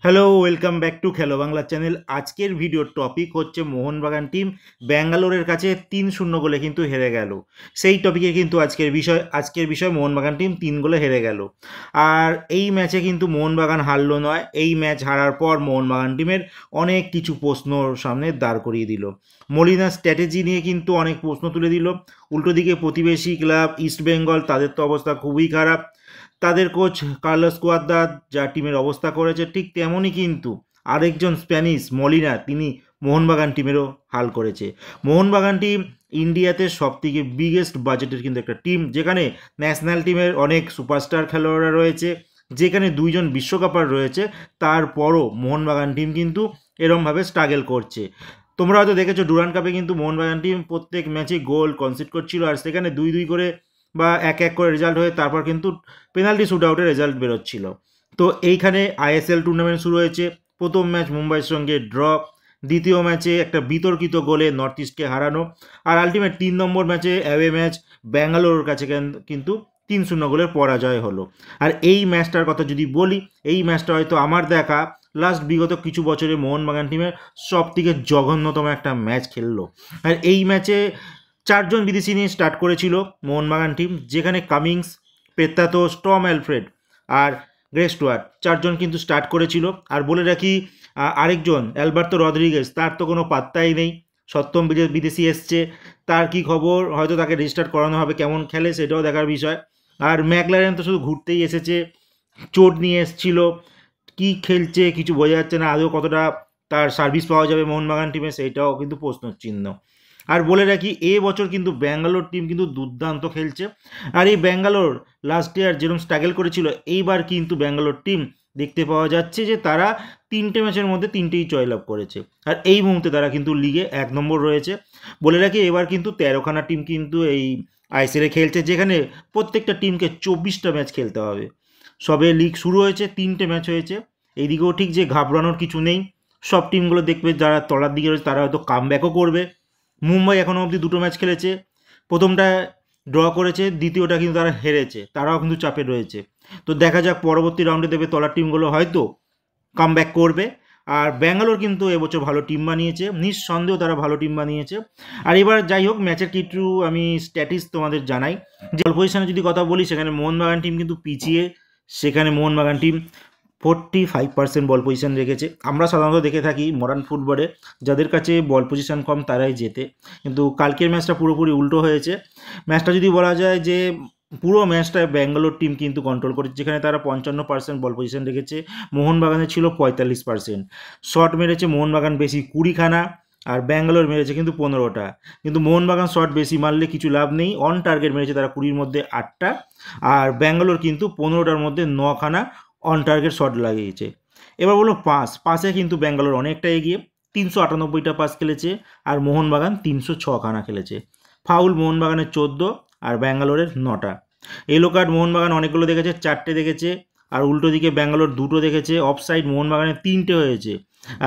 Hello, welcome back to খেলো Bangla channel. আজকের ভিডিওর টপিক হচ্ছে মোহনবাগান টিম ব্যাঙ্গালোরের কাছে 3-0 গোলে কিন্তু হেরে গেল। সেই টপিকে কিন্তু আজকের বিষয় মোহনবাগান টিম 3 গোলে হেরে গেল। আর এই ম্যাচে কিন্তু মোহনবাগান হারলো নয়, এই ম্যাচ হারার পর মোহনবাগান টিমের অনেক কিছু প্রশ্ন সামনে দাঁড় করিয়ে দিল। মলিনার স্ট্র্যাটেজি নিয়ে কিন্তু অনেক প্রশ্ন তুলে দিল। উল্টো দিকে প্রতিবেশী ক্লাব ইস্টবেঙ্গল, তাদের তো অবস্থা খুবই খারাপ। তাদের কোচ কার্লোস কুয়াদ্রাদ যা টিমের অবস্থা করেছে, ঠিক তেমনই কিন্তু আরেকজন স্প্যানিশ মলিনা, তিনি মোহনবাগান টিমেরও হাল করেছে। মোহনবাগান টিম ইন্ডিয়াতে সবথেকে বিগেস্ট বাজেটের কিন্তু একটা টিম, যেখানে ন্যাশনাল টিমের অনেক সুপারস্টার খেলোয়াড়রা রয়েছে, যেখানে 2জন বিশ্বকাপার রয়েছে। তারপরও মোহনবাগান টিম কিন্তু এরমভাবে স্ট্রাগল করছে। তোমরা হয়তো দেখেছো ডুরান্ড কাপে কিন্তু মোহনবাগান টিম প্রত্যেক ম্যাচে গোল কনসিড করছিল, আর সেখানে 2-2 করে বা 1-1 করে রেজাল্ট হয়ে তারপর কিন্তু পেনাল্টি শ্যুট আউটের রেজাল্ট বেরোচ্ছিল। তো এইখানে আইএসএল টুর্নামেন্ট শুরু হয়েছে। প্রথম ম্যাচ মুম্বাইয়ের সঙ্গে ড্র, দ্বিতীয় ম্যাচে একটা বিতর্কিত গোলে নর্থ ইস্টকে হারানো, আর আলটিমেট 3 নম্বর ম্যাচে অ্যাওয়ে ম্যাচ ব্যাঙ্গালোরের কাছে কিন্তু 3-0 গোলের পরাজয় হলো। আর এই ম্যাচটার কথা যদি বলি, এই ম্যাচটা হয়তো আমার দেখা লাস্ট বিগত কিছু বছরে মোহনবাগান টিমের সব থেকে জঘন্যতম একটা ম্যাচ খেললো। আর এই ম্যাচে 4জন বিদেশি নিয়ে স্টার্ট করেছিল মোহনবাগান টিম, যেখানে কামিংস, পেত্তাতো, স্টম অ্যালফ্রেড আর গ্রে স্টুয়ার্ট 4জন কিন্তু স্টার্ট করেছিল। আর বলে রাখি, আরেকজন অ্যালবার্তো রদ্রিগেজ, তার তো কোনো পাত্তাই নেই। সপ্তম বিদেশি এসছে, তার কি খবর, হয়তো তাকে রেজিস্টার করানো হবে, কেমন খেলে সেটাও দেখার বিষয়। আর ম্যাকলারেন তো শুধু ঘুরতেই এসেছে, চোট নিয়ে এসেছিল, কি খেলছে কিছু বোঝা যাচ্ছে না, আদৌ কতটা তার সার্ভিস পাওয়া যাবে মোহনবাগান টিমে সেইটাও কিন্তু প্রশ্নচিহ্ন। আর বলে রাখি, বছর কিন্তু ব্যাঙ্গালোর টিম কিন্তু দুর্দান্ত খেলছে। আর এই ব্যাঙ্গালোর লাস্ট ইয়ার যেরকম স্ট্রাগল করেছিল, এইবার কিন্তু ব্যাঙ্গালোর টিম দেখতে পাওয়া যাচ্ছে যে তারা 3টে ম্যাচের মধ্যে 3টেই জয়লাভ করেছে। আর এই মুহূর্তে তারা কিন্তু লিগে 1 নম্বর রয়েছে। বলে রাখি, এবার কিন্তু 13খানা টিম কিন্তু এই আইসিএলে খেলছে, যেখানে প্রত্যেকটা টিমকে 24টা ম্যাচ খেলতে হবে। সবে লিগ শুরু হয়েছে, 3টে ম্যাচ হয়েছে। এইদিকেও ঠিক যে ঘাবড়ানোর কিছু নেই, সব টিমগুলো দেখবে যারা তলার দিকে রয়েছে তারা হয়তো কামব্যাকও করবে। মুম্বাই এখনও অবধি 2টো ম্যাচ খেলেছে, প্রথমটা ড্র করেছে, দ্বিতীয়টা কিন্তু তারা হেরেছে, তারাও কিন্তু চাপে রয়েছে। তো দেখা যাক পরবর্তী রাউন্ডে দেবে তলার টিমগুলো হয়তো কামব্যাক করবে। আর ব্যাঙ্গালোর কিন্তু এবছর ভালো টিম বানিয়েছে, নিঃসন্দেহ তারা ভালো টিম বানিয়েছে। আর এবার যাই হোক, ম্যাচের কিছু আমি স্ট্যাটিস তোমাদের জানাই। যে বল পজিশনে যদি কথা বলি, সেখানে মোহনবাগান টিম কিন্তু পিছিয়ে, সেখানে মোহনবাগান টিম 45% বল পজিশন রেখেছে। আমরা সাধারণত দেখে থাকি মডার্ন ফুটবলে যাদের কাছে বল পজিশন কম তারাই জেতে, কিন্তু কালকের ম্যাচটা পুরোপুরি উল্টো হয়েছে। ম্যাচটা যদি বলা যায় যে পুরো ম্যাচটা ব্যাঙ্গালোর টিম কিন্তু কন্ট্রোল করেছে, যেখানে তারা 55% বল পজিশন রেখেছে, মোহনবাগানের ছিল 45%। শট মেরেছে মোহনবাগান বেশি 20খানা, আর ব্যাঙ্গালোর মেরেছে কিন্তু 15টা। কিন্তু মোহনবাগান শট বেশি মারলে কিছু লাভ নেই, অন টার্গেট মেরেছে তারা 20-র মধ্যে 8টা, আর ব্যাঙ্গালোর কিন্তু 15টার মধ্যে 9খানা অন টার্গেট শট লাগিয়েছে। এবার বলো পাসে কিন্তু ব্যাঙ্গালোর অনেকটা এগিয়ে, 398টা পাস খেলেছে, আর মোহনবাগান 306খানা খেলেছে। ফাউল মোহনবাগানের 14 আর ব্যাঙ্গালোরের 9টা। এলো কার্ড মোহনবাগান অনেকগুলো দেখেছে, 4টে দেখেছে, আর উল্টো দিকে ব্যাঙ্গালোর 2টো দেখেছে। অফসাইড মোহনবাগানের 3টে হয়েছে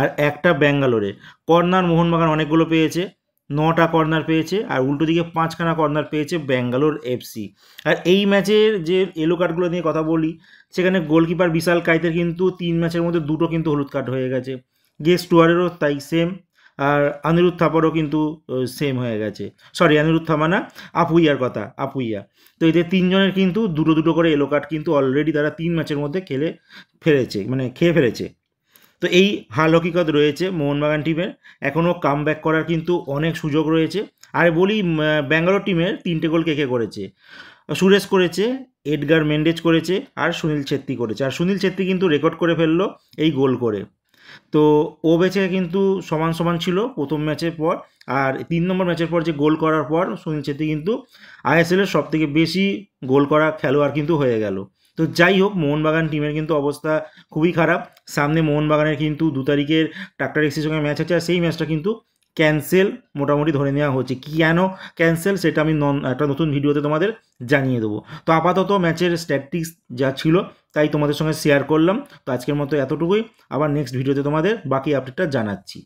আর একটা ব্যাঙ্গালোরে। কর্নার মোহনবাগান অনেকগুলো পেয়েছে, 9টা কর্নার পেয়েছে, আর উল্টো দিকে 5খানা কর্নার পেয়েছে ব্যাঙ্গালোর এফসি। আর এই ম্যাচের যে এলো কার্ডগুলো নিয়ে কথা বলি, সেখানে গোলকিপার বিশাল কাইতের কিন্তু 3 ম্যাচের মধ্যে 2টো কিন্তু হলুদ কার্ড হয়ে গেছে। গেস টুয়ারেরও তাই সেম, আর অনিরুদ্ধ থাপারও কিন্তু সেম হয়ে গেছে। সরি, অনিরুদ্ধ থাপা না, আপুইয়ার কথা, আপুইয়া। তো এদের 3জনের কিন্তু 2টো করে এলো কার্ড কিন্তু অলরেডি তারা 3 ম্যাচের মধ্যে খেয়ে ফেলেছে। তো এই হাল হকিকত রয়েছে মোহনবাগান টিমের, এখনও কামব্যাক করার কিন্তু অনেক সুযোগ রয়েছে। আর বলি, ব্যাঙ্গালোর টিমের 3টে গোল কে করেছে? সুরেশ করেছে, এডগার মেন্ডেজ করেছে, আর সুনীল ছেত্রী করেছে। আর সুনীল ছেত্রী কিন্তু রেকর্ড করে ফেললো এই গোল করে। তো ও বেঁচে কিন্তু সমান সমান ছিল প্রথম ম্যাচের পর। আর 3 নম্বর ম্যাচের পর যে গোল করার পর সুনীল ছেত্রী কিন্তু আইএসএলের সবথেকে বেশি গোল করা খেলোয়াড় কিন্তু হয়ে গেল। তো যাই হোক, মোহনবাগান টিমের কিন্তু অবস্থা খুবই খারাপ। সামনে মোহনবাগানের কিন্তু 2 তারিখের টাকটার এক্সির সঙ্গে ম্যাচ আছে, আর সেই ম্যাচটা কিন্তু ক্যান্সেল মোটামুটি ধরে নেওয়া হচ্ছে। কেন ক্যান্সেল সেটা আমি একটা নতুন ভিডিওতে তোমাদের জানিয়ে দেবো। তো আপাতত ম্যাচের স্ট্যাটিস্টিক্স যা ছিল তাই তোমাদের সঙ্গে শেয়ার করলাম। তো আজকের মতো এতটুকুই, আবার নেক্সট ভিডিওতে তোমাদের বাকি আপডেটটা জানাচ্ছি।